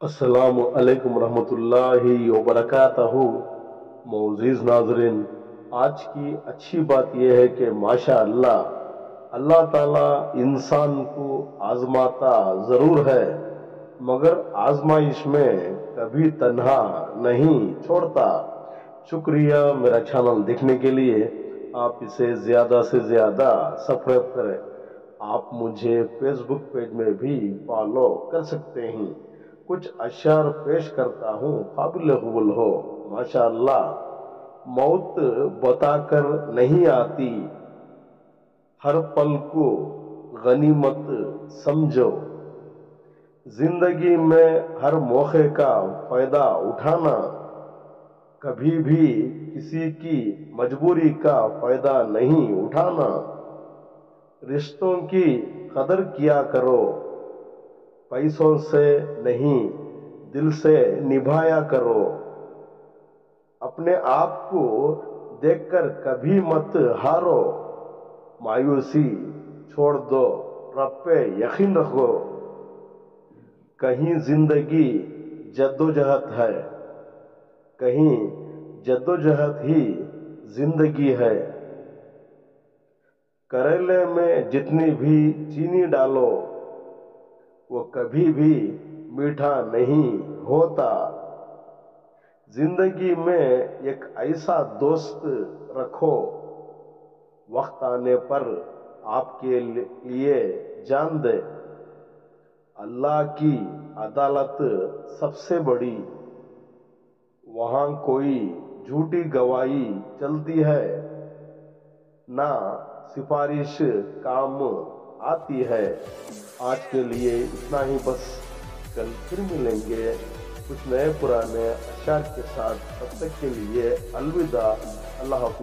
अस्सलामु अलैकुम रहमतुल्लाहि व बरकातहू। मोअज़्ज़िज़ नाज़रीन, आज की अच्छी बात यह है कि माशा अल्लाह, अल्लाह ताला इंसान को आजमाता ज़रूर है, मगर आजमाइश में कभी तन्हा नहीं छोड़ता। शुक्रिया मेरा चैनल देखने के लिए। आप इसे ज़्यादा से ज़्यादा सब्सक्राइब करें। आप मुझे फेसबुक पेज में भी फॉलो कर सकते हैं। कुछ अशार पेश करता हूँ, काबिल कबूल हो। माशा अल्लाह। मौत बताकर नहीं आती, हर पल को गनीमत समझो। जिंदगी में हर मौके का फायदा उठाना, कभी भी किसी की मजबूरी का फायदा नहीं उठाना। रिश्तों की कदर किया करो, पैसों से नहीं दिल से निभाया करो। अपने आप को देखकर कभी मत हारो, मायूसी छोड़ दो, रब पे यकीन रखो। कहीं जिंदगी जद्दोजहद है, कहीं जद्दोजहद ही जिंदगी है। करेले में जितनी भी चीनी डालो, वो कभी भी मीठा नहीं होता। जिंदगी में एक ऐसा दोस्त रखो, वक्त आने पर आपके लिए जान दे। अल्लाह की अदालत सबसे बड़ी, वहां कोई झूठी गवाही चलती है, ना सिफारिश काम आती है। आज के लिए इतना ही बस। कल फिर मिलेंगे कुछ नए पुराने अशार के साथ। तब तक के लिए अलविदा। अल्लाह हाफ़िज़।